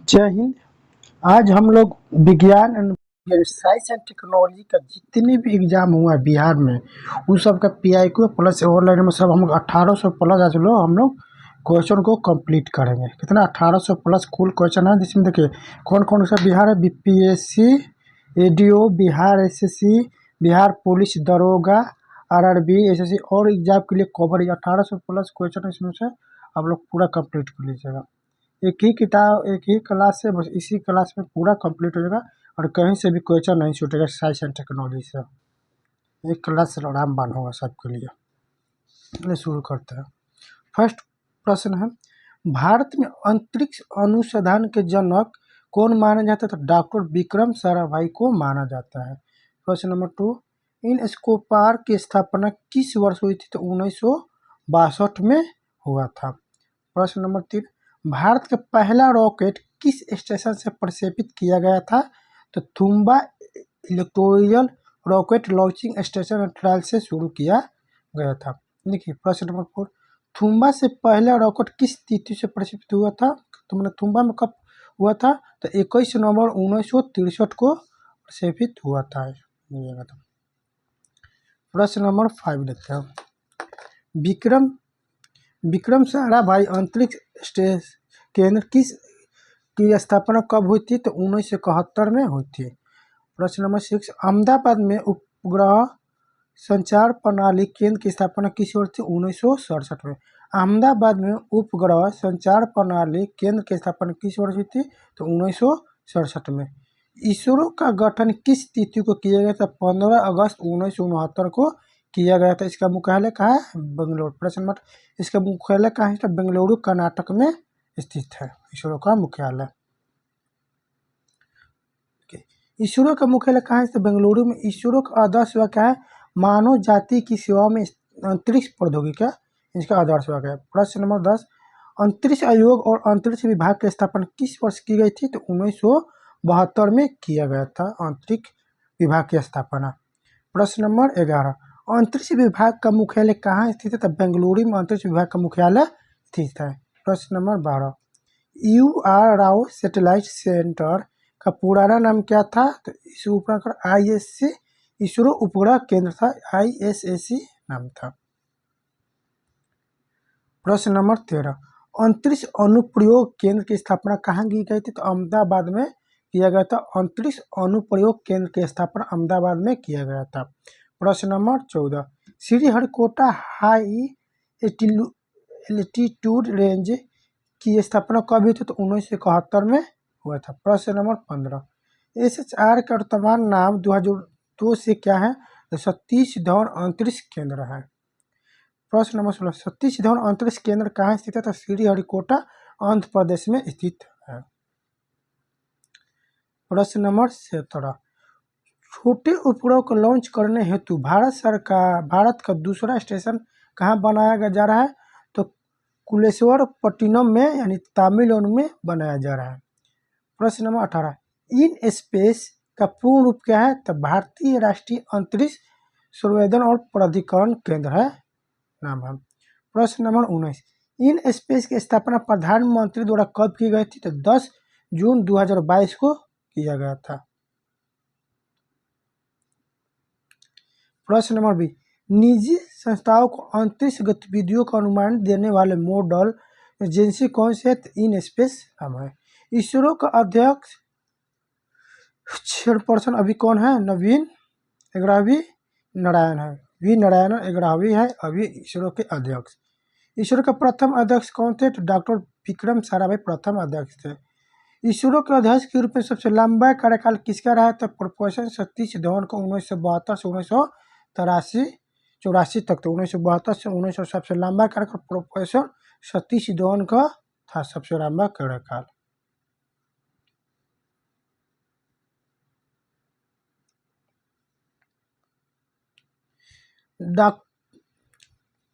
जय हिंद। आज हम लोग विज्ञान एंड साइंस एंड टेक्नोलॉजी का जितने भी एग्जाम हुआ बिहार में उन सब का पीआईक्यू प्लस ऑनलाइन में सब हम लोग 1800 प्लस आज लोग हम लोग क्वेश्चन को कंप्लीट करेंगे। कितना 1800 प्लस कुल क्वेश्चन है, जिसमें देखिए कौन कौन सा बिहार है। BPSC, ADO, Bihar SSC, Bihar police दरोगा, आरआरबी, एसएससी और एग्जाम के लिए कवर 1800 प्लस क्वेश्चन इसमें से आप लोग पूरा कंप्लीट कर लीजिएगा। एक ही किताब एक ही क्लास से, बस इसी क्लास में पूरा कंप्लीट हो जाएगा और कहीं से भी क्वेश्चन नहीं छूटेगा साइंस एंड टेक्नोलॉजी से। एक क्लास रामबाण होगा सबके लिए। चलिए शुरू करते हैं। फर्स्ट प्रश्न है, भारत में अंतरिक्ष अनुसंधान के जनक कौन माना जाता है? तो डॉक्टर विक्रम साराभाई को माना जाता है। प्रश्न नंबर 2, इन स्कोपार की स्थापना किस वर्ष हुई थी? तो 1962 में हुआ था। प्रश्न नंबर 3, भारत का पहला रॉकेट किस स्टेशन से प्रक्षेपित किया गया था? तो Thumba electoral rocket launching station और ट्रायल से शुरू किया गया था। देखिए प्रश्न नंबर 4, थुम्बा से पहला रॉकेट किस तिथि से प्रक्षेपित हुआ था? तो मैंने थुम्बा में कब हुआ था? तो 21 नवंबर 1963 को प्रक्षेपित हुआ था। प्रश्न नंबर 5 देखते हैं, विक्रम साराभाई अंतरिक्ष केंद्र की स्थापना कब हुई थी? तो 1971 में हुई थी। प्रश्न नंबर 6, अहमदाबाद में उपग्रह संचार प्रणाली केंद्र की स्थापना किस वर्ष थी? 1967 में। अहमदाबाद में उपग्रह संचार प्रणाली केंद्र की स्थापना किस वर्ष हुई थी? तो 1967 में। इसरो का गठन किस तिथि को किया गया था? 15 अगस्त 1969 को किया गया था। इसका मुख्यालय कहाँ है? बेंगलुरु। प्रश्न नंबर, इसका मुख्यालय कहाँ है? बेंगलुरु कर्नाटक में स्थित है इसरो का मुख्यालय। इसरो का मुख्यालय कहाँ है? तो बेंगलुरु में। इसरो का आदर्श वाक्य है, मानव जाति की सेवा में अंतरिक्ष प्रौद्योगिकी इसका आदर्श वाक्य है। प्रश्न नंबर 10, अंतरिक्ष आयोग और अंतरिक्ष विभाग की स्थापना किस वर्ष की गई थी? तो 1972 में किया गया था अंतरिक्ष विभाग की स्थापना। प्रश्न नंबर 11, अंतरिक्ष विभाग का मुख्यालय कहाँ स्थित है? तो बेंगलुरु में अंतरिक्ष विभाग का मुख्यालय स्थित है। प्रश्न number 12, UR Rao satellite centre का पुराना नाम क्या था? तो इस उपग्रह ISC इसरो उपग्रह केंद्र था, ISSC नाम था। प्रश्न नंबर 13, अंतरिक्ष अनुप्रयोग केंद्र की स्थापना कहाँ की गई थी? तो अहमदाबाद में किया गया था। अंतरिक्ष अनुप्रयोग केंद्र की स्थापना अहमदाबाद में किया गया था। प्रश्न number 14, Sriharikota high altitude range की स्थापना कब हुई थी? तो 1971 में हुआ था। प्रश्न नंबर 15, SHR का वर्तमान नाम 2002 से क्या है? तो सतीश धवन अंतरिक्ष केंद्र है। प्रश्न नंबर 16, सतीश धवन अंतरिक्ष केंद्र कहाँ स्थित है? तो श्रीहरिकोटा आंध्र प्रदेश में स्थित है। प्रश्न नंबर 17, छोटे उपग्रह को लॉन्च करने हेतु भारत का दूसरा स्टेशन कहाँ बनाया जा रहा है? तो कुलेश्वरपट्टिनम में यानी तमिलनाडु में बनाया जा रहा है। प्रश्न नंबर 18, इन स्पेस का पूर्ण रूप क्या है? तो भारतीय राष्ट्रीय अंतरिक्ष सर्वेक्षण और प्राधिकरण केंद्र है नाम है। प्रश्न नंबर 19, इन स्पेस की स्थापना प्रधानमंत्री द्वारा कब की गई थी? तो 10 जून 2022 को किया गया था। प्रश्न नंबर 20, निजी संस्थाओं को अंतरिक्ष गतिविधियों का अनुमान देने वाले मॉडल एजेंसी कौन से है? इन स्पेस नाम है। इसरो का अध्यक्ष चेयरपर्सन अभी कौन है? नवीन एग्रावी नारायण है। वी नारायण एग्रावी है अभी इसरो के अध्यक्ष। इसरो के प्रथम अध्यक्ष कौन थे? तो डॉक्टर विक्रम साराभाई प्रथम अध्यक्ष थे। इसरो के अध्यक्ष के रूप में सबसे लंबा कार्यकाल किसका रहा? तो प्रोफेसर सतीश धवन को 1972 से 1984 तक। तो 1972 से 1900 सबसे लंबा कार्यकाल प्रोफेसर सतीश धवन का था, सबसे लंबा कार्यकाल।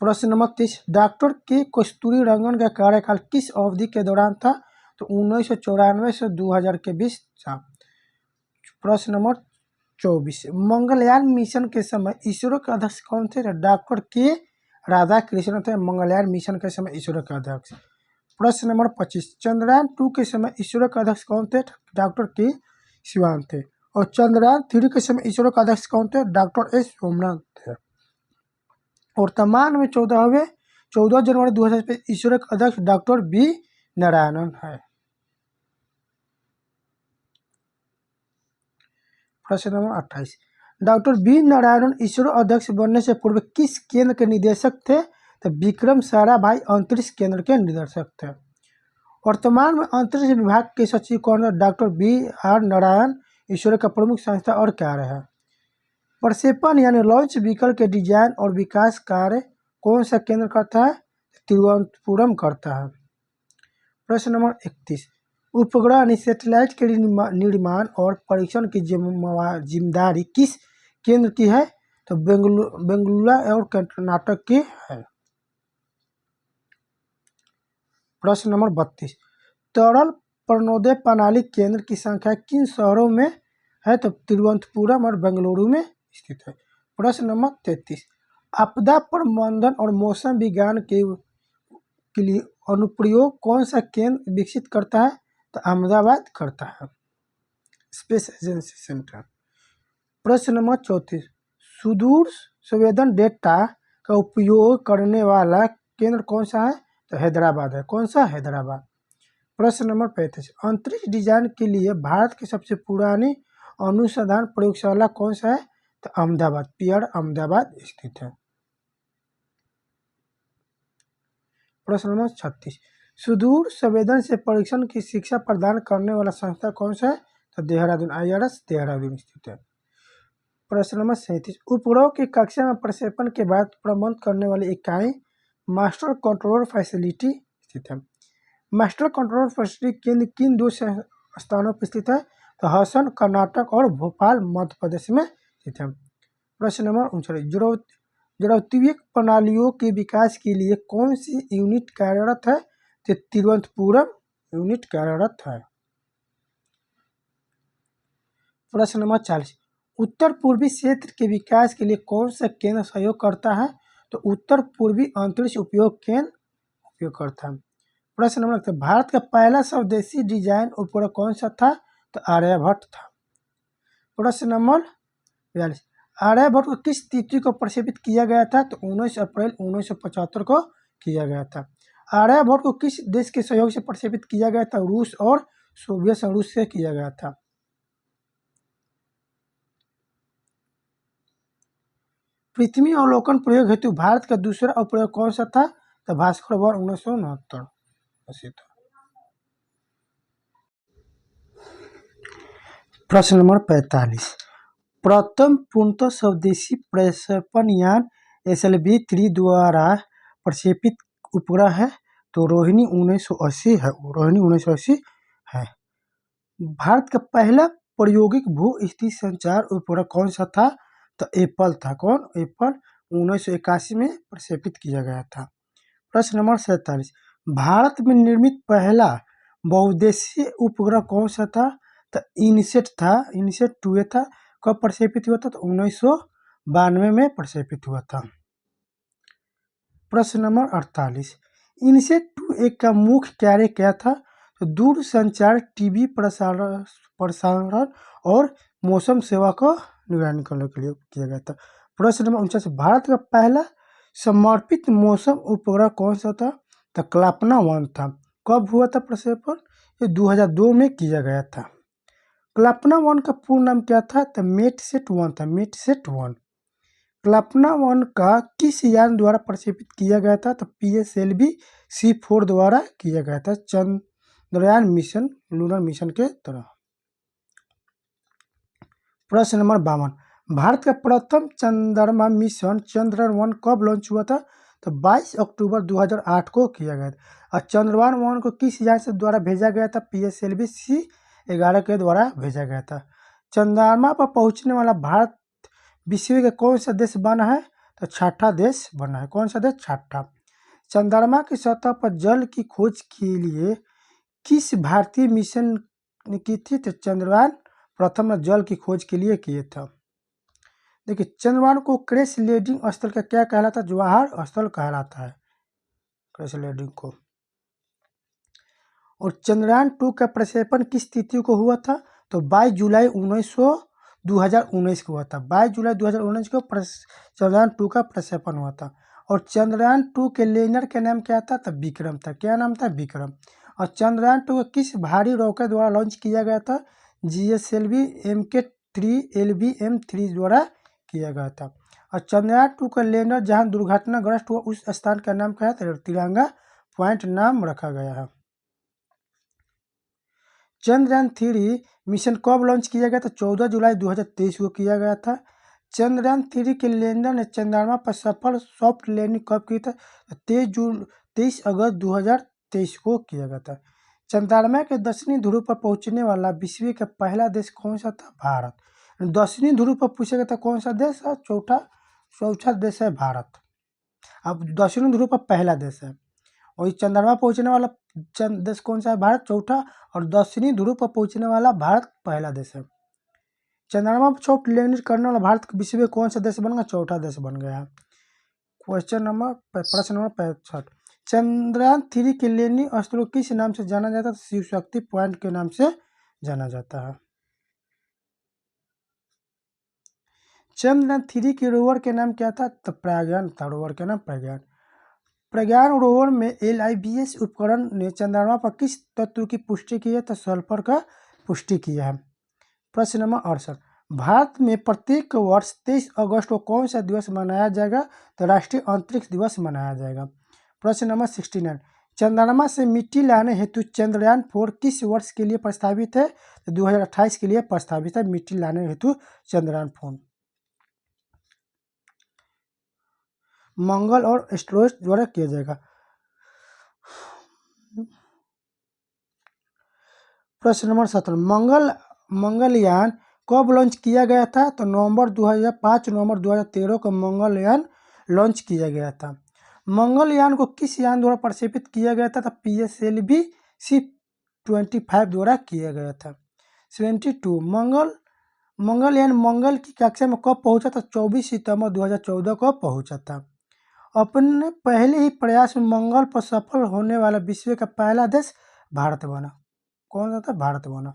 प्रश्न नंबर 30, डॉक्टर के कस्तूरी रंगन का कार्यकाल किस अवधि के दौरान था? तो 1994 से 2000 के बीच था। प्रश्न नंबर 24, मंगलयान मिशन के समय इसरो के अध्यक्ष कौन थे? डॉक्टर के राधाकृष्णन थे मंगलयान मिशन के समय इसरो के अध्यक्ष। प्रश्न नंबर 25, चंद्रयान 2 के समय इसरो के अध्यक्ष कौन थे? डॉक्टर के सिवान थे। और चंद्रयान 3 के समय इसरो का अध्यक्ष कौन थे? डॉक्टर एस सोमनाथ थे। वर्तमान में 14 जनवरी 2000 इसरो के अध्यक्ष डॉक्टर बी नारायणन है। प्रश्न number 28, doctor B Narayanan ISRO अध्यक्ष बनने से पूर्व किस केंद्र के निदेशक थे? तो विक्रम साराभाई अंतरिक्ष केंद्र के निदेशक थे। वर्तमान में अंतरिक्ष विभाग के सचिव कौन है? Doctor B R Narayan ISRO का प्रमुख संस्था और कार्य है। प्रक्षेपण यानी लॉन्च व्हीकल के डिजाइन और विकास कार्य कौन सा केंद्र करता है? तिरुवनंतपुरम करता है। प्रश्न नंबर 31, उपग्रह यानी सैटेलाइट के निर्माण और परीक्षण की जिम्मेदारी किस केंद्र की है? तो बेंगलुरु और कर्नाटक की है। प्रश्न नंबर 32, तरल प्रणोदय प्रणाली केंद्र की संख्या किन शहरों में है? तो तिरुवनंतपुरम और बेंगलुरु में स्थित है। प्रश्न नंबर 33, आपदा प्रबंधन और मौसम विज्ञान के लिए अनुप्रयोग कौन सा केंद्र विकसित करता है? तो अहमदाबाद करता है, स्पेस एजेंसी सेंटर। प्रश्न नंबर 34, सुदूर संवेदन डेटा का उपयोग करने वाला केंद्र कौन सा है? तो हैदराबाद है। कौन सा? हैदराबाद। प्रश्न नंबर 35, अंतरिक्ष डिजाइन के लिए भारत की सबसे पुरानी अनुसंधान प्रयोगशाला कौन सा है? तो अहमदाबाद, पीआर अहमदाबाद स्थित है। प्रश्न नंबर 36, सुदूर संवेदन से परीक्षण की शिक्षा प्रदान करने वाला संस्था कौन सा है? तो देहरादून, आईआरएस देहरादून स्थित है। प्रश्न नंबर 37, उपग्रह की कक्षा में प्रक्षेपण के बाद प्रबंध करने वाली इकाई मास्टर कंट्रोल फैसिलिटी स्थित है। मास्टर कंट्रोल फैसिलिटी केंद्र किन दो स्थानों पर स्थित है? तो हसन कर्नाटक और भोपाल मध्य प्रदेश में स्थित है। प्रश्न नंबर 39, जड़त्वीय प्रणालियों के विकास के लिए कौन सी यूनिट कार्यरत है? तो तिरुवनंतपुरम यूनिट कार्यरत है। प्रश्न नंबर 40, उत्तर पूर्वी क्षेत्र के विकास के लिए कौन सा केंद्र सहयोग करता है? तो उत्तर पूर्वी अंतरिक्ष उपयोग केंद्र उपयोग करता है। प्रश्न नंबर, भारत का पहला स्वदेशी डिजाइन उपग्रह कौन सा था? तो आर्यभट्ट था। प्रश्न नंबर 42, आर्यभट्ट को किस तिथि को प्रक्षेपित किया गया था? तो 19 अप्रैल 1975 को किया गया था। आर्यभट्ट को किस देश के सहयोग से प्रक्षेपित किया गया था? रूस और सोवियत संघ रूस से किया गया था। पृथ्वी अवलोकन प्रयोग हेतु भारत का दूसरा उपग्रह कौन सा था? तो भास्कर 1969। प्रश्न नंबर 45, प्रथम पूर्णतः स्वदेशी प्रक्षेपण यान SLV-3 द्वारा प्रक्षेपित उपग्रह है? तो रोहिणी 1980 है। रोहिणी 1980 है। भारत का पहला प्रायोगिक भू स्थिति संचार उपग्रह कौन सा था? तो एप्पल था। कौन? एप्पल 1981 में प्रक्षेपित किया गया था। प्रश्न नंबर 47, भारत में निर्मित पहला बहुउद्देशीय उपग्रह कौन सा था? तो इनसेट था। इनसेट 2A था। कब प्रक्षेपित हुआ था? तो 1992 में प्रक्षेपित हुआ था। प्रश्न नंबर 48, इनसेट 2A का मुख्य कार्य क्या था? तो दूरसंचार, टीवी प्रसारण और मौसम सेवा का निगरानी करने के लिए किया गया था। प्रश्न नंबर 49, भारत का पहला समर्पित मौसम उपग्रह कौन सा था? तो कल्पना 1 था। कब हुआ था प्रक्षेपण? ये 2002 में किया गया था। कल्पना 1 का पूर्ण नाम क्या था? तो मेटसेट 1 था। मेटसेट 1। कल्पना 1 का किस यान द्वारा प्रक्षेपित किया गया था? तो PSLV-C4 द्वारा किया गया था, चंद्रयान मिशन, लूनर मिशन के तरह। प्रश्न नंबर 52, भारत का प्रथम चंद्रमा मिशन चंद्रयान 1 कब लॉन्च हुआ था? तो 22 अक्टूबर 2008 को किया गया था। और चंद्रयान 1 को किस यान से द्वारा भेजा गया था? PSLV-C11 के द्वारा भेजा गया था। चंद्रमा पर पहुंचने वाला भारत विश्व का कौन सा देश बना है? तो छठा देश बना है। कौन सा देश? छठा। चंद्रमा की सतह पर जल की खोज के लिए किस भारतीय मिशन ने की थी? तो चंद्रयान प्रथम जल की खोज के लिए किए था। देखिए, चंद्रयान को क्रैश लैंडिंग स्थल का क्या कहलाता है? जवाहर स्थल कहलाता है क्रैश लैंडिंग को। और चंद्रयान-2 का प्रक्षेपण किस तिथि को हुआ था? तो 22 जुलाई 2019 को हुआ था। 22 जुलाई 2019 को चंद्रयान-2 का प्रक्षेपण हुआ था। और चंद्रयान-2 के लैंडर का नाम क्या था? तो विक्रम था। क्या नाम था? विक्रम। और चंद्रयान-2 को किस भारी रॉकेट द्वारा लॉन्च किया गया था? GSLV Mk3 LVM-3 द्वारा किया गया था। और चंद्रयान-2 का लैंडर जहां दुर्घटनाग्रस्त हुआ उस स्थान का नाम क्या है? तो तिरंगा पॉइंट नाम रखा गया है। चंद्रयान-3 मिशन कब लॉन्च किया गया था? 14 जुलाई 2023 को किया गया था। चंद्रयान-3 के लैंडर ने चंद्रमा पर सफल सॉफ्ट लैंडिंग कब की था? 23 अगस्त 2023 को किया गया था। चंद्रमा के दक्षिणी ध्रुव पर पहुंचने वाला विश्व का पहला देश कौन सा था? भारत। दक्षिणी ध्रुव पर पूछा गया था कौन सा देश है? चौथा देश है भारत। अब दक्षिणी ध्रुव पर पहला देश है। और चंद्रमा पहुंचने वाला देश कौन सा है? भारत चौथा। और दक्षिणी ध्रुव पर पहुंचने वाला भारत पहला देश है। चंद्रमा पर सॉफ्ट लैंडिंग करने वाला भारत विश्व में कौन सा देश बन गया? चौथा देश बन गया है। प्रश्न नंबर 65। चंद्रयान-3 के लैंडिंग स्थल को किस नाम से जाना जाता है? शिव शक्ति पॉइंट के नाम से जाना जाता है। चंद्रयान-3 के रोवर के नाम क्या था? तो प्रज्ञान था। रोवर के नाम प्रज्ञान। प्रज्ञान रोवर में LIVS उपकरण ने चंद्रमा पर किस तत्व की पुष्टि की है? तो सल्फर का पुष्टि किया है। प्रश्न नंबर 68। भारत में प्रत्येक वर्ष 23 अगस्त को कौन सा दिवस मनाया जाएगा? तो राष्ट्रीय अंतरिक्ष दिवस मनाया जाएगा। प्रश्न नंबर 69। चंद्रमा से मिट्टी लाने हेतु चंद्रयान-4 किस वर्ष के लिए प्रस्तावित है? तो 2028 के लिए प्रस्तावित है मिट्टी लाने हेतु चंद्रयान-4। मंगल और एस्ट्रोइड द्वारा किया जाएगा। प्रश्न नंबर 17। मंगलयान कब लॉन्च किया गया था? तो 5 नवंबर 2013 को मंगलयान लॉन्च किया गया था। मंगलयान को किस यान द्वारा प्रक्षेपित किया गया था? तो PSLV C-25 द्वारा किया गया था। 72। मंगलयान मंगल की कक्षा में कब पहुंचा था? 24 सितंबर 2014 को पहुंचा था। अपने पहले ही प्रयास में मंगल पर सफल होने वाला विश्व का पहला देश भारत बना। कौन सा था? भारत बना।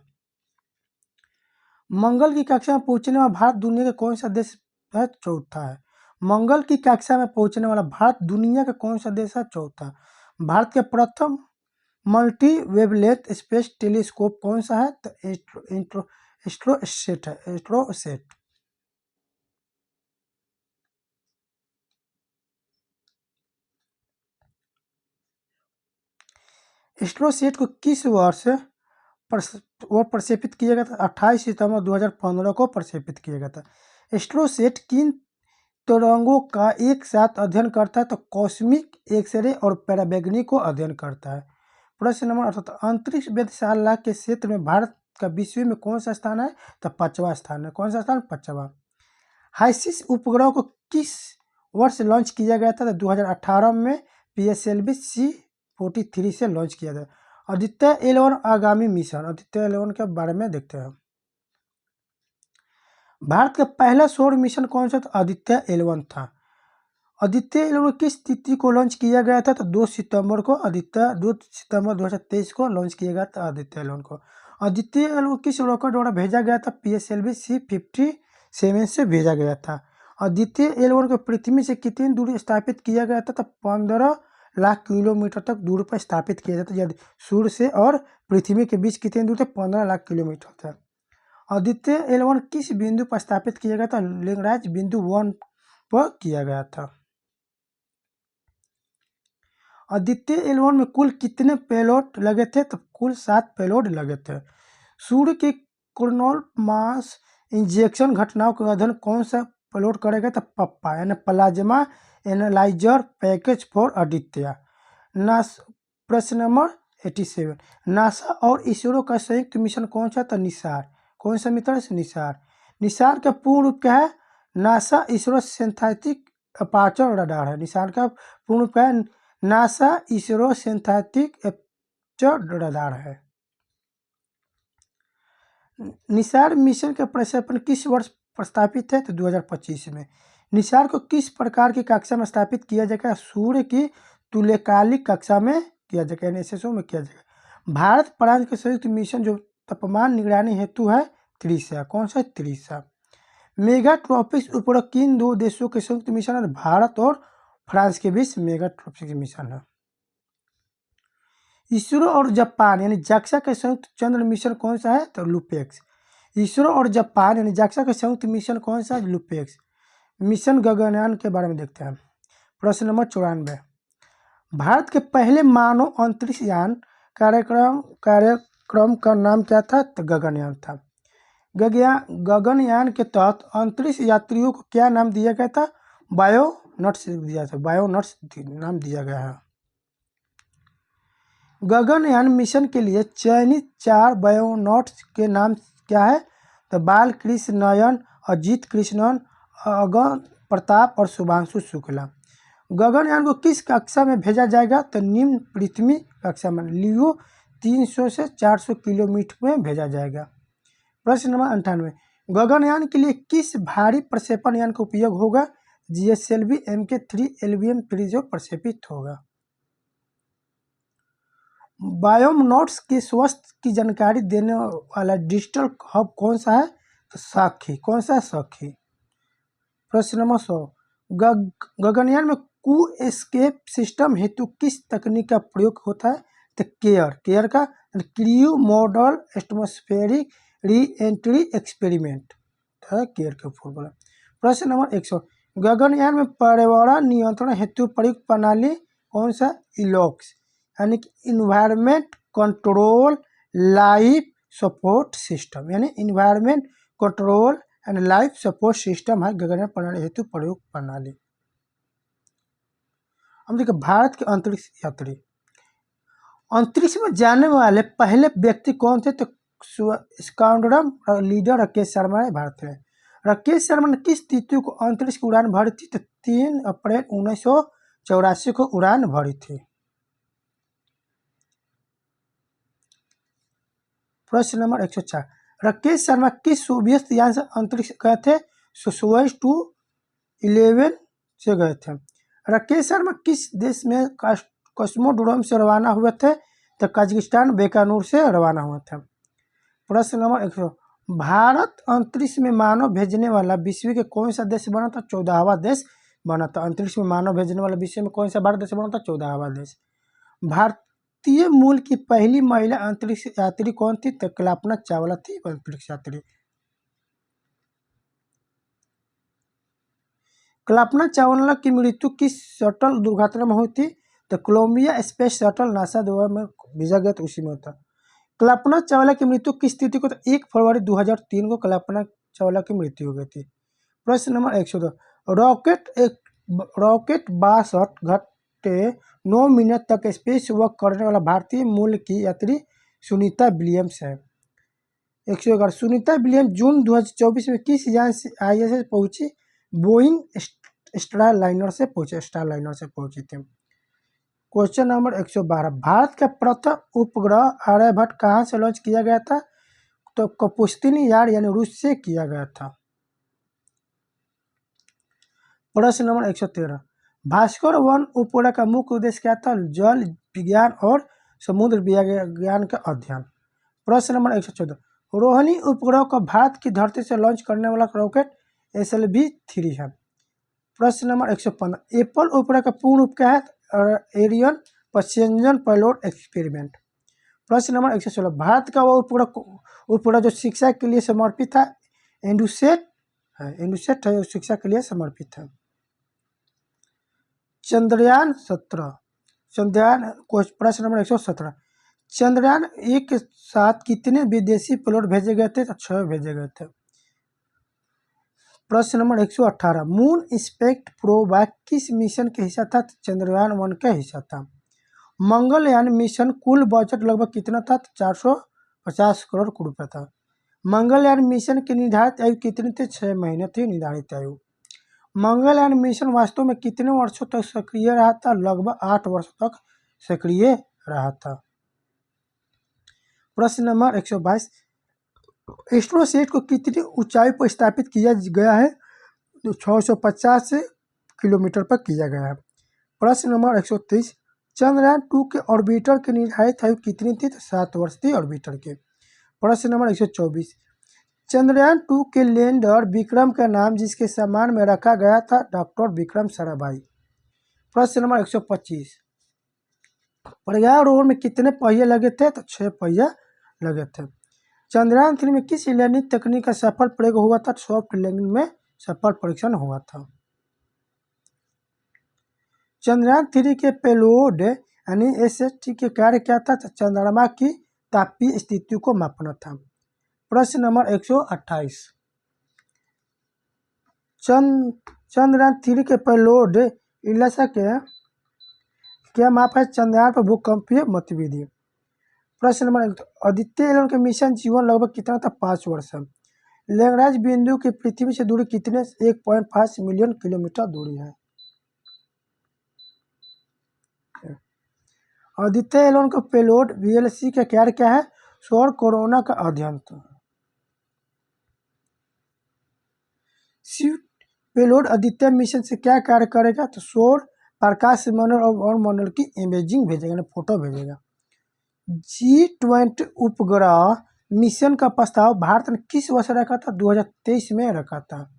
मंगल की कक्षा में पहुंचने वाला भारत दुनिया का कौन सा देश है? चौथा है। मंगल की कक्षा में पहुंचने वाला भारत दुनिया का कौन सा देश है? चौथा। भारत के प्रथम मल्टी वेवलेंथ स्पेस टेलीस्कोप कौन सा है? तो एस्ट्रोसेट है। एस्ट्रोसेट। एस्ट्रोसेट को किस वर्ष प्रक्षेपित किया गया था? 28 सितंबर 2015 को प्रक्षेपित किया गया था। एस्ट्रोसेट किन तरंगों का एक साथ अध्ययन करता है? तो कॉस्मिक, एक्सरे और पैराबैंगनी को अध्ययन करता है। प्रश्न नंबर 78। अंतरिक्ष वेधशाला के क्षेत्र में भारत का विश्व में कौन सा स्थान है? तो 5वां स्थान है। कौन सा स्थान? 5वां। हाइसिस उपग्रह को किस वर्ष लॉन्च किया गया था? तो 2018 में PSLV C-43 से लॉन्च किया था। आदित्य L1 आगामी मिशन। आदित्य L1 के बारे में देखते हैं। भारत का पहला सौर मिशन कौन सा था? आदित्य L1 था। आदित्य L1 किस तिथि को लॉन्च किया गया था? तो 2 सितंबर को 2 सितंबर 2023 को लॉन्च किया गया था आदित्य L1 को। आदित्य L1 किस रॉकेट द्वारा भेजा गया था? PSLV C-57 से भेजा गया था। आदित्य L1 को पृथ्वी से कितनी दूरी स्थापित किया गया था? तो 15 लाख किलोमीटर तक दूर पर स्थापित किया जाता है। यदि सूर्य से और पृथ्वी के बीच कितनी दूर थे? 15 लाख किलोमीटर था। आदित्य L1 किस बिंदु पर स्थापित किया गया था? लिंगराज बिंदु 1 पर किया गया था। आदित्य L1 में कुल कितने पेलोड लगे थे? तो कुल 7 पेलोड लगे थे। सूर्य के कोरोनल मास इंजेक्शन घटनाओं का अध्ययन कौन सा पेलोड करेगा? तो पप्पा यानी plasma analyser package for Aditya. प्रश्न नंबर 87। नासा और इसरो का संयुक्त मिशन कौन सा? तो निसार। कौन सा मिशन? निसार। निसार का पूर्ण रूप क्या है? NASA ISRO synthetic aperture radar है। निसार का पूर्ण रूप क्या है? NASA ISRO synthetic aperture radar है। निसार मिशन का प्रक्षेपण किस वर्ष प्रस्तावित है? तो 2025 में। निसार को किस प्रकार की कक्षा में स्थापित किया जाएगा? सूर्य की तुल्यकालिक कक्षा में किया जाएगा, NSSO में किया जाएगा। भारत फ्रांस के संयुक्त मिशन जो तापमान निगरानी हेतु है त्रिशा, कौन सा है? त्रिशा। मेगा ट्रॉपिक्स उपग्रह किन दो देशों के संयुक्त मिशन है? भारत और फ्रांस के बीच मेगा ट्रॉपिक्स मिशन है। इसरो और जापान यानी जाक्सा के संयुक्त चंद्र मिशन कौन सा है? तो लुपेक्स। इसरो और जापान यानी जाक्सा के संयुक्त मिशन कौन सा है? लुपेक्स। मिशन गगनयान के बारे में देखते हैं। प्रश्न नंबर 94, भारत के पहले मानव अंतरिक्ष यान कार्यक्रम का नाम क्या था? तो गगनयान था। गगनयान के तहत अंतरिक्ष यात्रियों को क्या नाम दिया गया था? बायोनट्स दिया था, बायोनट्स नाम दिया गया है। गगनयान मिशन के लिए चयनित 4 बायोनॉट्स के नाम क्या है? तो बालकृष्ण नयन, अजीत कृष्णन, अगन प्रताप और शुभांशु शुक्ला। गगनयान को किस कक्षा में भेजा जाएगा? तो निम्न पृथ्वी कक्षा में लियो 300 से 400 किलोमीटर में भेजा जाएगा। प्रश्न नंबर 98, गगनयान के लिए किस भारी प्रक्षेपण यान का उपयोग होगा? GSLV Mk3 LVM-3 जो प्रक्षेपित होगा। बायोनॉट्स के स्वास्थ्य की जानकारी देने वाला डिजिटल हब कौन सा है? तो साखी। कौन सा? साखी। प्रश्न नंबर 100, गगनयान में क्रू एस्केप सिस्टम हेतु किस तकनीक का प्रयोग होता है? तो केयर का crew model atmospheric re entry experiment है केयर का फॉर्मूला। प्रश्न नंबर 100, गगनयान में पर्यावरण नियंत्रण हेतु प्रयुक्त प्रणाली कौन सा? इलॉक्स यानी कि environment control life support system, यानी environment control and life support system है गगनयान प्रणाली हेतु प्रयुक्त प्रणाली। हम देखिए भारत के अंतरिक्ष यात्री, अंतरिक्ष में जाने वाले पहले व्यक्ति कौन थे? तो स्क्वाड्रन लीडर राकेश शर्मा है भारत में। राकेश शर्मा ने किस तिथि को अंतरिक्ष की उड़ान भरी थी? तो 3 अप्रैल 1984 को उड़ान भरी थी। प्रश्न नंबर 104, राकेश शर्मा किस सोवियत यान से अंतरिक्ष गए थे? सोयुज 211 से गए थे। राकेश शर्मा किस देश में कॉस्मोड्रोम से रवाना हुए थे? तो कजाकिस्तान बेकानूर से रवाना हुए थे। प्रश्न नंबर 100, भारत अंतरिक्ष में मानव भेजने वाला विश्व के कौन सा देश बना था? 14वां देश बना था। अंतरिक्ष में मानव भेजने वाला विश्व में कौन सा भारत देश बना था? 14वां देश। भारतीय मूल की पहली महिला अंतरिक्ष यात्री कौन थी? तो कल्पना चावला थी अंतरिक्ष यात्री। कल्पना चावला की मृत्यु किस शटल दुर्घटना में हुई थी? तो कोलंबिया स्पेस शटल नासा द्वारा में भेजा गया था, उसी में था। कल्पना चावला की मृत्यु किस तिथि को? तो 1 फरवरी 2003 को कल्पना चावला की मृत्यु हो गई थी। प्रश्न नंबर 102, रॉकेट 62 घंटे 9 मिनट तक स्पेस वॉक करने वाला भारतीय मूल की यात्री सुनीता विलियम्स है। 111, सुनीता विलियम्स जून 2024 में किस यान से ISS पहुंची? बोइंग स्टारलाइनर से पहुंची थी। क्वेश्चन नंबर 112, भारत का प्रथम उपग्रह आर्यभट्ट कहाँ से लॉन्च किया गया था? तो कपुस्तिनी यार यानी रूस से किया गया था। प्रश्न नंबर 113, भास्कर 1 उपग्रह का मुख्य उद्देश्य क्या था? जल विज्ञान और समुद्र विज्ञान का अध्ययन। प्रश्न नंबर 114, रोहिणी उपग्रह को भारत की धरती से लॉन्च करने वाला रॉकेट SLV-3 है। प्रश्न नंबर 115, एप्पल उपग्रह का पूर्ण रूप क्या है? Ariane passenger payload experiment. प्रश्न नंबर 116, भारत का वह उपग्रह जो शिक्षा के लिए समर्पित है? एंडुसेट है, शिक्षा के लिए समर्पित है। चंद्रयान 17, प्रश्न नंबर 117, चंद्रयान 1 के साथ कितने विदेशी पेलोड भेजे गए थे? तो 6 भेजे गए थे। प्रश्न नंबर 118, मून इंस्पेक्ट प्रोब किस मिशन के हिस्सा था? चंद्रयान 1 का हिस्सा था। मंगलयान मिशन कुल बजट लगभग कितना था? 450 करोड़ रुपये था। मंगलयान मिशन की निर्धारित आयु कितनी थी? 6 महीने थी निर्धारित आयु। मंगलयान मिशन वास्तव में कितने वर्षों तक सक्रिय रहा था? लगभग 8 वर्षों तक सक्रिय रहा था। प्रश्न नंबर 122, एस्ट्रोसेट को कितनी ऊंचाई पर स्थापित किया गया है? तो 650 किलोमीटर पर किया गया है। प्रश्न नंबर 123, चंद्रयान 2 के ऑर्बिटर की निर्धारित आयु कितनी थी? तो 7 वर्ष थी ऑर्बिटर के। प्रश्न नंबर 124, चंद्रयान 2 के लैंडर विक्रम का नाम जिसके सम्मान में रखा गया था डॉक्टर विक्रम साराभाई। प्रश्न नंबर 125, प्रज्ञारोहण में कितने पहिए लगे थे? तो 6 पहिए लगे थे। चंद्रयान 3 में किस लैंडिंग तकनीक का सफल प्रयोग हुआ था? सॉफ्ट लैंडिंग में सफल परीक्षण हुआ था। चंद्रयान 3 के पेलोड यानी एसएसटी के कार्य क्या था? तो चंद्रमा की तापीय स्थिति को मापना था। प्रश्न नंबर 128, चंद्रयान 3 के पेलोड इलासा के क्या माप है? चंद्रयान पर भूकंपीय गतिविधि। प्रश्न नंबर 1, आदित्य एल के मिशन जीवन लगभग कितना था? 5 वर्ष। लैग्रांज बिंदु की पृथ्वी से दूरी कितने? 1.5 मिलियन किलोमीटर दूरी है। आदित्य एल का पेलोड वीएलसी का कार्य क्या है? सौर कोरोना का अध्ययन। शिव पेलोड आदित्य मिशन से क्या कार्य करेगा? तो सौर प्रकाश मंडल और मंडल की इमेजिंग भेजेगा, फोटो भेजेगा। G20 उपग्रह मिशन का प्रस्ताव भारत ने किस वर्ष रखा था? 2023 में रखा था।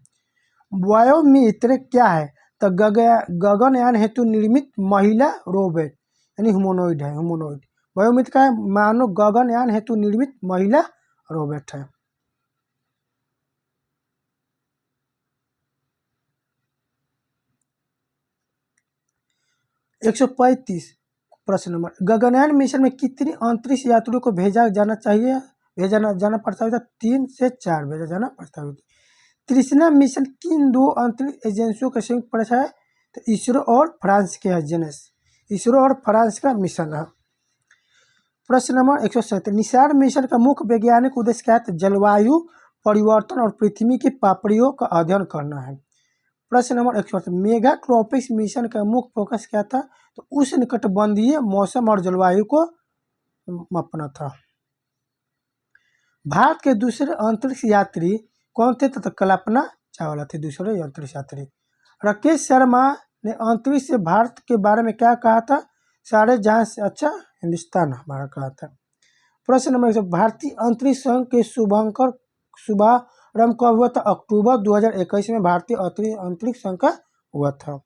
वायोमित्र क्या है? तो गगनयान हेतु निर्मित महिला रोबोट यानी ह्यूमनॉइड है। ह्यूमनॉइड वायोमित्र का है, मानव गगनयान हेतु निर्मित महिला रोबोट है। एक 135 प्रश्न नंबर, गगनयान मिशन में कितनी अंतरिक्ष यात्रियों को भेजा जाना प्रस्तावित था? 3 से 4 भेजा जाना प्रस्तावित। तृष्णा मिशन किन 2 अंतरिक्ष एजेंसियों का संयुक्त प्रयास है? तो इसरो और फ्रांस के है। जेनेस इसरो और फ्रांस का मिशन है। प्रश्न नंबर 137, निसार मिशन का मुख्य वैज्ञानिक उद्देश्य क्या है? तो जलवायु परिवर्तन और पृथ्वी की पापड़ियों का अध्ययन करना है। प्रश्न नंबर 138, मेगाट्रॉपिक्स मिशन का मुख्य फोकस क्या था? तो उष्णकटिबंधीय मौसम और जलवायु को मापना था। भारत के दूसरे अंतरिक्ष यात्री कौन थे? तो कल्पना चावला थे दूसरे अंतरिक्ष यात्री। राकेश शर्मा ने अंतरिक्ष से भारत के बारे में क्या कहा था? सारे जहां से अच्छा हिंदुस्तान हमारा कहा था। प्रश्न नंबर 100, भारतीय अंतरिक्ष संघ के शुभारंभ कब हुआ था? अक्टूबर 2021 में भारतीय अंतरिक्ष संघ का हुआ था।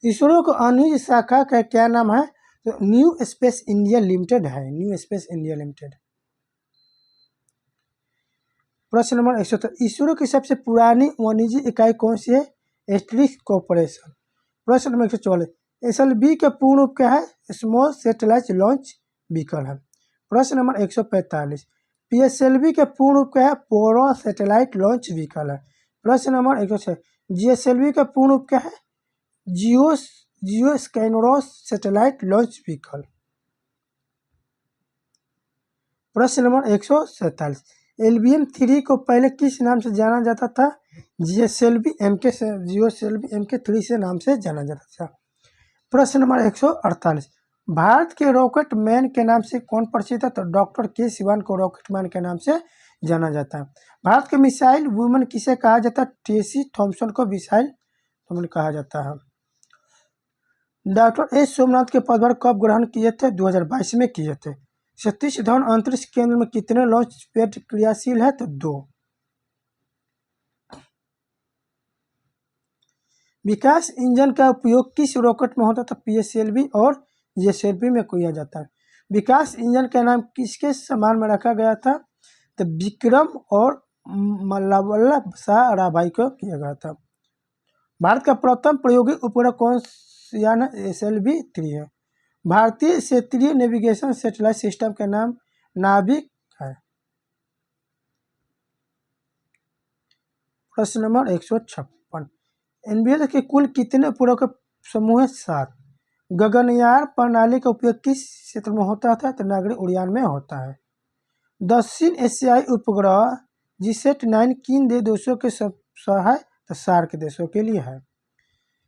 इसरो को अनुज शाखा का क्या नाम है? तो न्यू स्पेस इंडिया लिमिटेड है। New space India limited. प्रश्न नंबर 170, इसरो की सबसे पुरानी वाणिज्यिक इकाई कौन सी है? एस्ट्रिक्स कॉर्पोरेशन। प्रश्न नंबर 144, एसएलवी का पूर्ण रूप क्या है? स्मॉल सैटेलाइट लॉन्च व्हीकल है। प्रश्न नंबर 145, पीएसएलवी का पूर्ण रूप क्या है? पोलर सैटेलाइट लॉन्च व्हीकल है। प्रश्न नंबर 106, जीएसएलवी का पूर्ण रूप क्या है? जियो स्काइनोरस सैटेलाइट लॉन्च व्हीकल। प्रश्न नंबर 147, LVM-3 को पहले किस नाम से जाना जाता था? जीएसएलवी MK3 से नाम से जाना जाता था। प्रश्न नंबर 148, भारत के रॉकेट मैन के नाम से कौन प्रसिद्ध है? तो डॉक्टर के सिवान को रॉकेट मैन के नाम से जाना जाता है। भारत के मिसाइल वुमन किसे कहा जाता है? टेसी थॉम्पसन को मिसाइल वुमन कहा जाता है। डॉक्टर एस सोमनाथ के पदभार कब ग्रहण किए थे? 2022 में किए थे। सतीश धवन अंतरिक्ष केंद्र में कितने लॉन्च पैड क्रियाशील है? तो 2। विकास इंजन का उपयोग किस रॉकेट में होता था? पीएसएलवी और जीएसएलवी में किया जाता है। विकास इंजन का नाम किसके सम्मान में रखा गया था? तो विक्रम और मल्लवल्लभ साराभाई को किया गया था। भारत का प्रथम प्रायोगिक उपग्रह कौन सा यान है? SLV-3 है। भारतीय क्षेत्रीय नेविगेशन सैटेलाइट सिस्टम का नाम नाभिक है। प्रश्न नंबर 156, एनबीएल के कुल कितने उपग्रह के समूह है? 7। गगनयान प्रणाली का उपयोग किस क्षेत्र में होता था? तो नागरिक उड़ान में होता है। दक्षिण एशियाई उपग्रह GSAT-9 किन देशों के है? तो सार्क देशों के लिए है।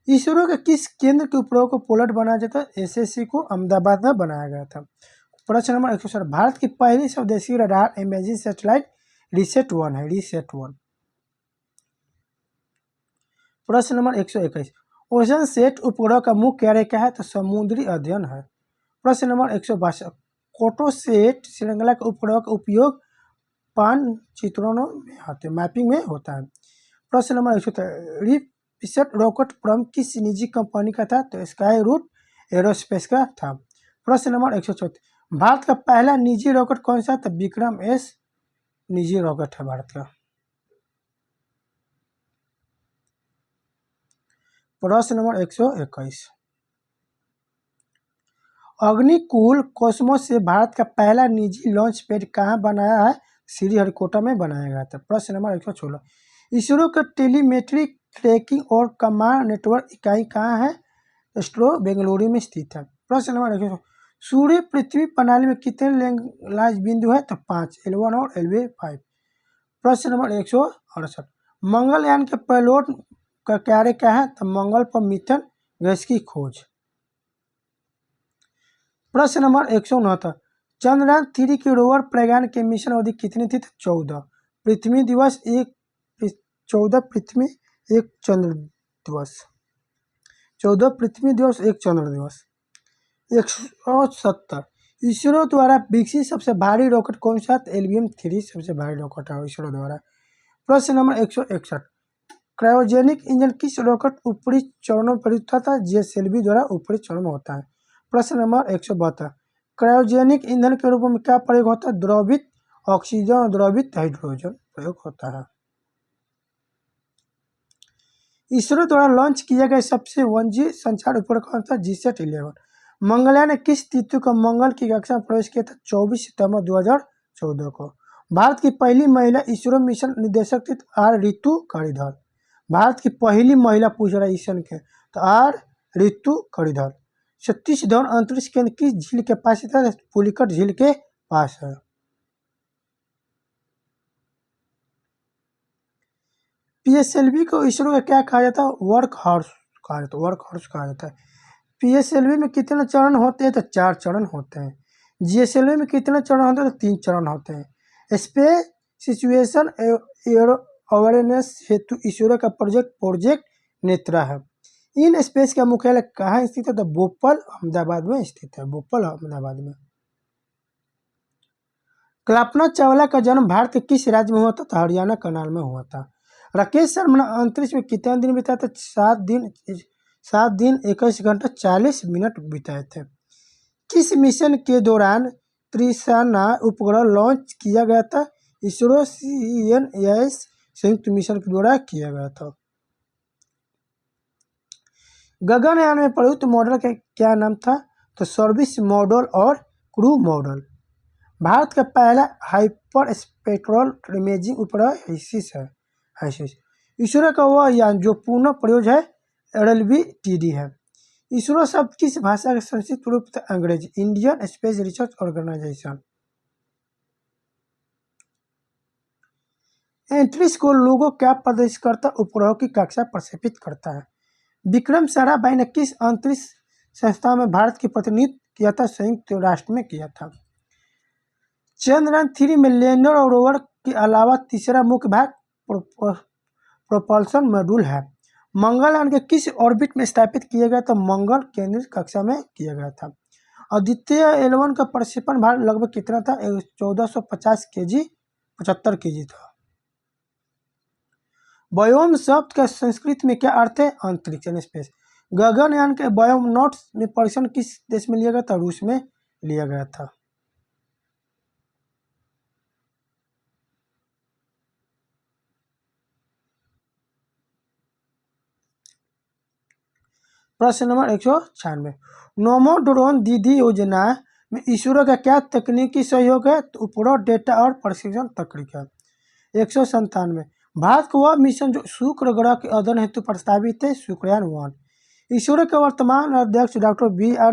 इसरो के किस केंद्र के उपग्रह को पोलैंड बनाया जाता है? SSC को अहमदाबाद में बनाया गया था। प्रश्न नंबर 160, भारत की पहली स्वदेशी रडार इमेजिंग सैटेलाइट रिसेट-1 है। रिसेट-1। प्रश्न नंबर 121, ओशन सेट उपग्रह का मुख्य कार्य क्या है? तो समुद्री अध्ययन है। प्रश्न नंबर 162, फोटोसेट श्रृंखला के उपग्रह का उपयोग मानचित्रणों में होते मैपिंग में होता है। प्रश्न नंबर 163, रिपसेट रॉकेट प्रारंभ किस निजी कंपनी का था? तो स्काई रूट एरोस्पेस का था। प्रश्न नंबर 134, भारत का पहला निजी रॉकेट कौन सा? तो विक्रम-S निजी रॉकेट है भारत का। प्रश्न नंबर 121, अग्निकुल कॉस्मोस से भारत का पहला निजी लॉन्च पैड कहाँ बनाया है? श्रीहरिकोटा में बनाया गया था। प्रश्न नंबर 116, इसरो का टेलीमेट्री ट्रैकिंग और कमांड नेटवर्क इकाई कहाँ है? इसरो बेंगलुरु में स्थित है। प्रश्न नंबर 117, सूर्य पृथ्वी प्रणाली में कितने लैंग्वेज बिंदु है? तो 5, L1 और LV5। प्रश्न नंबर 168, मंगलयान के पेलोड का कार्य क्या है? तो मंगल पर मीथेन गैस की खोज। प्रश्न नंबर 169, चंद्रयान-3 के रोवर प्रज्ञान की मिशन अवधि कितनी थी? तो 14। पृथ्वी दिवस एक 14 पृथ्वी एक चंद्र दिवस 14 पृथ्वी दिवस एक चंद्र दिवस। 170, इसरो द्वारा विकसित सबसे भारी रॉकेट कौन सा? LVM-3 सबसे भारी रॉकेट है इसरो द्वारा। प्रश्न नंबर 161, क्रायोजेनिक इंजन किस रॉकेट ऊपरी चरणों में प्रयुक्त होता है? GSLV द्वारा ऊपरी चरण में होता है। प्रश्न नंबर 172, क्रायोजेनिक ईंधन के रूप में क्या प्रयोग होता है? द्रवित ऑक्सीजन और द्रवित हाइड्रोजन प्रयोग होता है। इसरो द्वारा लॉन्च किया गया सबसे 1G संचार उपग्रह कौन सा? GSAT-11। मंगलयान ने किस तिथि को मंगल की कक्षा में प्रवेश किया था? 24 सितंबर 2014 को। भारत की पहली महिला इसरो मिशन निदेशक थी R ऋतु कड़ीधर। भारत की पहली महिला पूछ रहा है ईशन के, तो R ऋतु कड़ीधर। सतीश धवन अंतरिक्ष केंद्र किस झील के पास है? पुलिकट झील के पास है। PSLV को इसरो का क्या कहा जाता है? वर्क हॉर्स कहा जाता है। वर्क हॉर्स कहा जाता है। PSLV में कितने चरण होते हैं? तो 4 चरण होते हैं। GSLV में कितने चरण होते हैं? तो 3 चरण होते हैं। स्पेस सिचुएशन अवेयरनेस हेतु इसरो का प्रोजेक्ट नेत्रा है। इन स्पेस का मुख्यालय कहाँ स्थित है? तो भोपाल अहमदाबाद में स्थित है। भोपाल अहमदाबाद में। कल्पना चावला का जन्म भारत के किस राज्य में हुआ था? तो हरियाणा करनाल में हुआ था। राकेश शर्मा ने अंतरिक्ष में कितने दिन बिताए थे? 7 दिन 21 घंटा 40 मिनट बिताए थे। किस मिशन के दौरान त्रिशाना उपग्रह लॉन्च किया गया था? इसरो CNS संयुक्त मिशन के द्वारा किया गया था। गगनयान में प्रयुक्त मॉडल का क्या नाम था? तो सर्विस मॉडल और क्रू मॉडल। भारत का पहला हाइपर स्पेक्ट्रल इमेजिंग उपग्रह HISIS है। इसरो का वह यान जो पूर्ण प्रयोग है LVTD है। इसरो शब्द किस भाषा का संस्कृत रूप था? अंग्रेजी। Indian space research organisation. Antrix को लोगो क्या प्रदर्शित करता? उपग्रहों की कक्षा प्रक्षेपित करता है। विक्रम साराभाई ने किस अंतरिक्ष संस्था में भारत की प्रतिनिधित्व किया था? संयुक्त राष्ट्र में किया था। चंद्रयान-3 में लैंडर और रोवर के अलावा तीसरा मुख्य भाग प्रोपल्शन मॉड्यूल है। मंगलयान के किस ऑर्बिट में स्थापित किया गया था? मंगल केंद्रित कक्षा में किया गया था। आदित्य L1 का प्रक्षेपण भार लगभग कितना था? 1450 kg 75 kg था। व्योम शब्द का संस्कृत में क्या अर्थ है? अंतरिक्ष यानी स्पेस। गगनयान के व्योमनॉट्स में परीक्षण किस देश में लिया गया था? रूस में लिया गया था। प्रश्न नंबर 196, नमो ड्रोन दीदी योजना में इसरो का क्या तकनीकी सहयोग है? तो उपग्रह डेटा और प्रशिक्षण तकनीक है। 197, भारत का वह मिशन जो शुक्र ग्रह के अध्ययन हेतु प्रस्तावित है, शुक्रयान-1। इसरो के वर्तमान अध्यक्ष डॉक्टर B.R.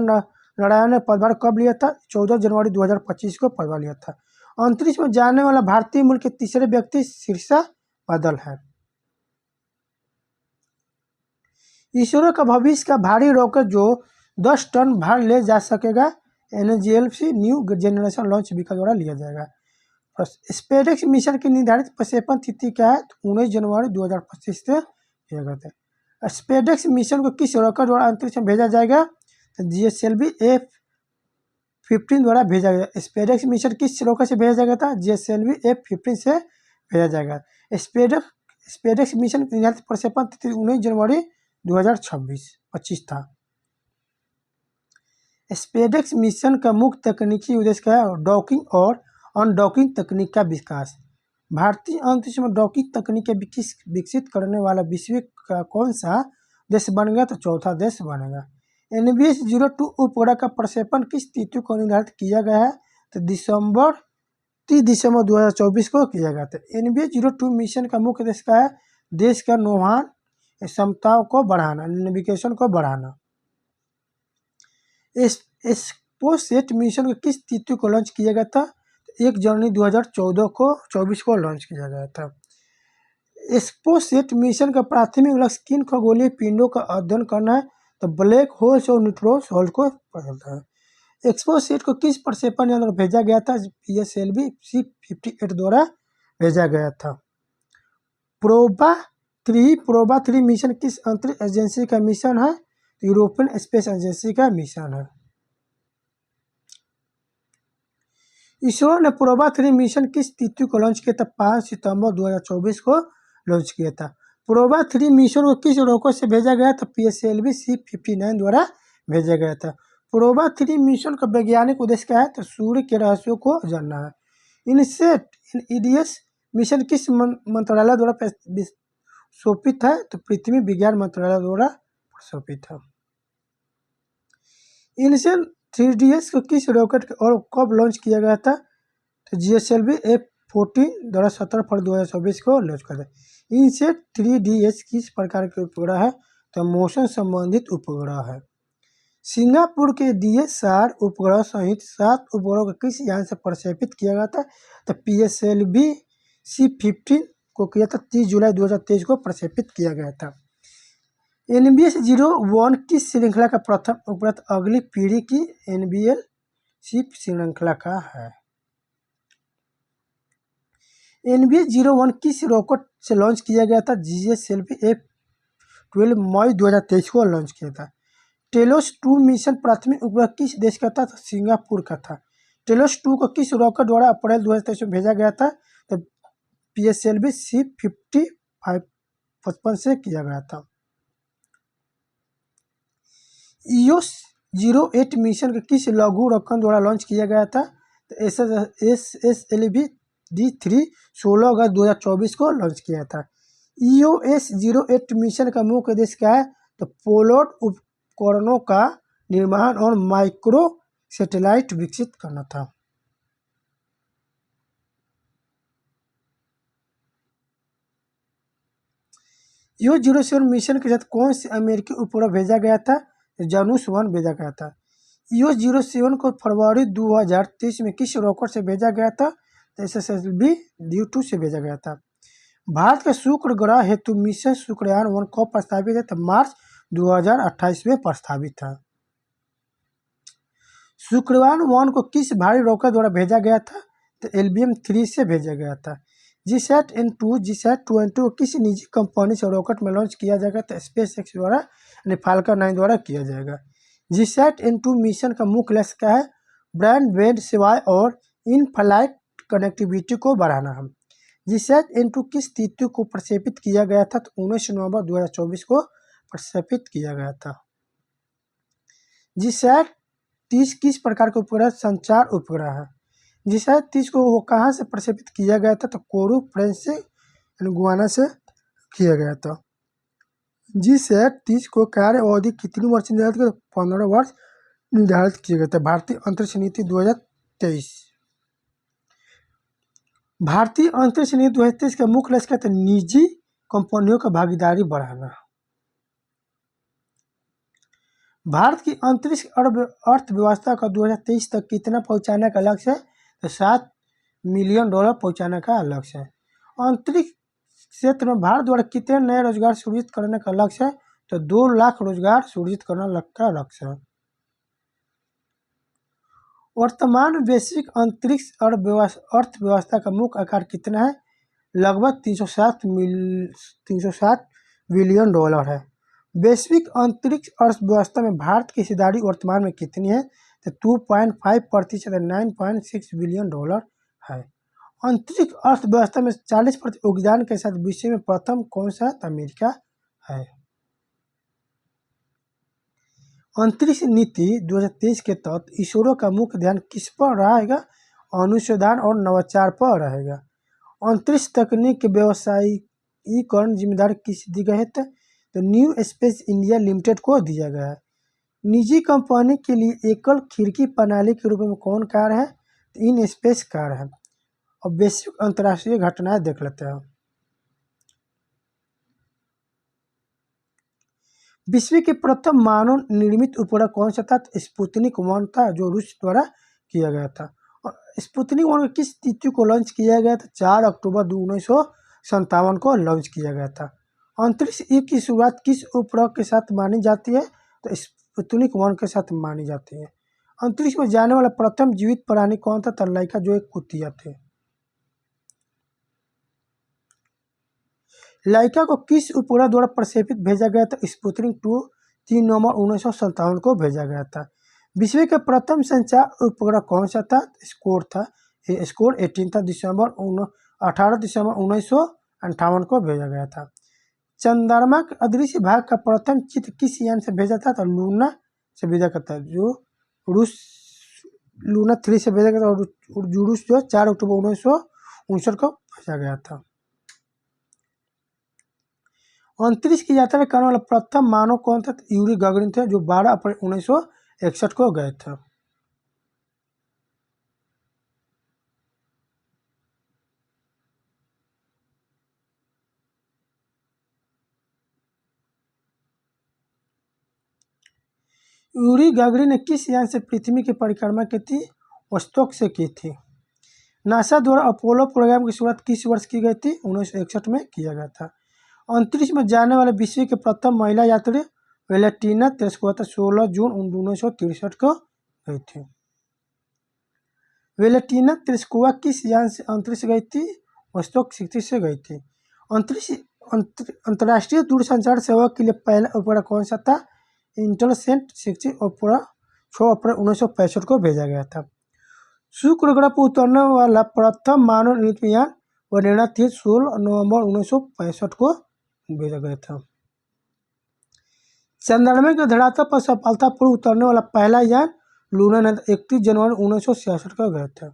नारायण ने पदभार कब लिया था? 14 जनवरी 2025 को पदभार लिया था। अंतरिक्ष में जाने वाला भारतीय मूल के तीसरे व्यक्ति शीर्षा बादल है। इसरो का भविष्य का भारी रॉकेट जो 10 टन भार ले जा सकेगा, NGLC new generation launch vehicle द्वारा लिया जाएगा। स्पेसएक्स मिशन की निर्धारित प्रक्षेपण तिथि क्या है? 19 जनवरी 2025 से किया गया था। स्पेसएक्स मिशन को किस रॉकेट द्वारा अंतरिक्ष में भेजा जाएगा? GSLV F-15 द्वारा भेजा गया। स्पेडेक्स मिशन किस रॉकेट से भेजा गया था? GSLV F-15 से भेजा जाएगा। स्पेडेक्स मिशन निर्धारित प्रक्षेपण तिथि 19 जनवरी 2025 था। स्पेडेक्स मिशन का मुख्य तकनीकी उद्देश्य क्या है? डॉकिंग और अनडॉकिंग तकनीक का विकास। भारतीय अंतरिक्ष में डॉकिंग तकनीक विकसित करने वाला विश्व का कौन सा देश बनेगा? तो चौथा देश बनेगा। NVS-02 उपग्रह का प्रक्षेपण किस तिथि को निर्धारित किया गया है? तो 30 दिसंबर 2024 को किया गया था। NVS-02 मिशन का मुख्य उद्देश्य क्या है? देश का नौवहन क्षमताओं को बढ़ाना, नेविगेशन को बढ़ाना। एस्पोसेट मिशन को किस तिथि को लॉन्च किया गया था? 1 जनवरी 2024 को लॉन्च किया गया था। एस्पोसेट मिशन का प्राथमिक लक्ष्य किन खगोलीय पिंडों का अध्ययन करना है? तो ब्लैक होल्स और न्यूट्रॉन होल को पढ़ता है। एस्पोसेट को किस प्रक्षेपण यंत्र भेजा गया था? PSLV C-58 द्वारा भेजा गया था। प्रोबा 3 मिशन किस अंतरिक्ष एजेंसी का मिशन है? यूरोपियन स्पेस एजेंसी का मिशन है। इसरो ने प्रोबा 3 मिशन किस तिथि को लॉन्च किया था? 5 सितंबर 2024 को लॉन्च किया था। प्रोबा 3 मिशन को किस रॉकेट से भेजा गया था? PSLV C-59 द्वारा भेजा गया था। प्रोबा 3 मिशन का वैज्ञानिक उद्देश्य क्या है? तो सूर्य के रहस्यों को जानना है। इनसेट EDS मिशन किस मंत्रालय द्वारा सौंपित है? तो पृथ्वी विज्ञान मंत्रालय द्वारा सौंपित है। इनसेट 3DS को किस रॉकेट और कब लॉन्च किया गया था? तो GSLV F-14 द्वारा 17 फरवरी 2024 को लॉन्च किया था। इनसेट 3DS किस प्रकार के उपग्रह है? तो मोशन संबंधित उपग्रह है। सिंगापुर के DSR उपग्रह सहित 7 उपग्रहों को किस यान से प्रक्षेपित किया गया था? तो PSLV C-15 को किया था। 30 जुलाई 2023 को प्रक्षेपित किया गया था। NVS-01 किस श्रृंखला का प्रथम उपग्रह अगली पीढ़ी की NVL श्रृंखला का है? NVS-01 किस रॉकेट से लॉन्च किया गया था? GSLV F-12 मई 2023 को लॉन्च किया था। टेलोस 2 मिशन प्राथमिक उपग्रह किस देश का था? तो सिंगापुर का था। टेलोस 2 को किस रॉकेट द्वारा अप्रैल 2023 में भेजा गया था? तो PSLV C-55 से किया गया था। EOS-08 मिशन का किस लघु रॉकेट द्वारा लॉन्च किया गया था? तो SSLV D3 16 अगस्त 2024 को लॉन्च किया था। EOS-08 मिशन का मुख्य उद्देश्य क्या है? तो पेलोड उपकरणों का निर्माण और माइक्रो सैटेलाइट विकसित करना था। EOS-07 मिशन के साथ कौन से अमेरिकी उपग्रह भेजा गया था? जानुस 1 भेजा गया था। EOS-07 को फरवरी 2023 में किस रॉकेट से भेजा गया था? तो SSLV D2 से भेजा गया था। भारत के शुक्र ग्रह हेतु मिशन शुक्रयान 1 कब प्रस्तावित है? तो मार्च 2028 में प्रस्तावित था। शुक्रयान 1 को किस भारी रॉकेट द्वारा भेजा गया था? तो LBM 3 से भेजा गया था। GSAT-N2 को किस निजी कंपनी से रॉकेट में लॉन्च किया जाएगा? तो SpaceX द्वारा यानी फाल्कन 9 द्वारा किया जाएगा। GSAT-N2 मिशन का मुख्य लक्ष्य क्या है? ब्रॉडबैंड सेवाएं और इन फ्लाइट कनेक्टिविटी को बढ़ाना है। GSAT-N2 किस तिथि को प्रक्षेपित किया गया था? तो 19 नवंबर 2024 को प्रक्षेपित किया गया था। GSAT-30 किस प्रकार का उपग्रह संचार उपग्रह है? GSAT-30 को वो कहाँ से प्रक्षेपित किया गया था? तो कोरू फ्रेंच से गुयाना से किया गया था। GSAT-30 को कार्य अवधि कितनी वर्ष निर्धारित किया? 15 वर्ष निर्धारित किया गया था। भारतीय अंतरिक्ष नीति 2023। भारतीय अंतरिक्ष नीति 2023 का मुख्य लक्ष्य क्या था? निजी कंपनियों का भागीदारी बढ़ाना। भारत की अंतरिक्ष अर्थव्यवस्था का 2023 तक कितना पहुंचाने का लक्ष्य है? तो $7 मिलियन पहुंचाने का लक्ष्य है। अंतरिक्ष क्षेत्र में भारत द्वारा कितने नए रोजगार सृजित करने का लक्ष्य है? तो 2 लाख रोजगार सृजित करने का लक्ष्य है। वर्तमान वैश्विक अंतरिक्ष अर्थव्यवस्था का मुख्य आकार कितना है? लगभग $360 बिलियन है। वैश्विक अंतरिक्ष अर्थव्यवस्था में भारत की हिस्सेदारी वर्तमान में कितनी है? तो 2.5% $9.6 बिलियन है। अंतरिक्ष अर्थव्यवस्था में 40% योगदान के साथ विश्व में प्रथम कौन सा अमेरिका है। अंतरिक्ष नीति 2023 के तहत इसरो का मुख्य ध्यान किस पर रहेगा? अनुसंधान और नवाचार पर रहेगा। अंतरिक्ष तकनीक के व्यवसायीकरण जिम्मेदारी किस दी गई है? तो न्यू स्पेस इंडिया लिमिटेड को दिया गया है। निजी कंपनी के लिए एकल खिड़की प्रणाली के रूप में कौन कार्य है? तो इन स्पेस कार्य है। और वैश्विक अंतर्राष्ट्रीय घटनाएं देख लेते हैं। विश्व के प्रथम मानव निर्मित उपग्रह कौन सा था? स्पुतनिक 1 था, जो रूस द्वारा किया गया था। और स्पुतनिक 1 किस तिथि को लॉन्च किया गया था? 4 अक्टूबर 1957 को लॉन्च किया गया था। अंतरिक्ष युग की शुरुआत किस उपग्रह के साथ मानी जाती है? तो स्पुतनिक 1 के साथ मानी जाती है। अंतरिक्ष में जाने वाला प्रथम जीवित प्राणी कौन था? तो लाइका, जो एक कुतिया थे। लाइका को किस उपग्रह द्वारा प्रक्षेपित भेजा गया था? स्पुतनिक 2 3 नवंबर 1957 को भेजा गया था। विश्व के प्रथम संचार उपग्रह कौन सा था? स्कोर था। स्कोर 18 था। 18 दिसंबर 1958 को भेजा गया था। चंद्रमा के अदृश्य भाग का प्रथम चित्र किस यान से भेजा था? तो लूना से भेजा गया था, जो रूस लूना 3 से भेजा गया था। और जुरूस जो 4 अक्टूबर 1959 को भेजा गया था। अंतरिक्ष की यात्रा करने वाला प्रथम मानव कौन था? यूरी गगरिन थे, जो 12 अप्रैल 1961 को गए थे। यूरी गगरिन ने किस यान से पृथ्वी की परिक्रमा की थी? वोस्तोक से की थी। नासा द्वारा अपोलो प्रोग्राम की शुरुआत किस वर्ष की गई थी? 1961 में किया गया था। अंतरिक्ष में जाने वाले विश्व के प्रथम महिला यात्री वेलेंटीना तेरेस्कोवा 16 जून 1963 को गई थी। वेलेंटीना तेरेस्कोवा किस यान से अंतरिक्ष गई थी? वोस्तोक 60 से गई थी। अंतरिक्ष अंतर्राष्ट्रीय दूरसंचार सेवा के लिए पहला उपग्रह कौन सा था? इंटेलसेट 60 उपग्रह 6 अप्रैल 1965 को भेजा गया था। शुक्र ग्रह पर उतरने वाला प्रथम मानव निर्मित यान वरेणा 16 नवंबर 1965 को भेजा गया था। चंद्रमा के धरातल पर सफलतापूर्वक उतरने वाला पहला यान लूना 31 जनवरी 1966 को गया था।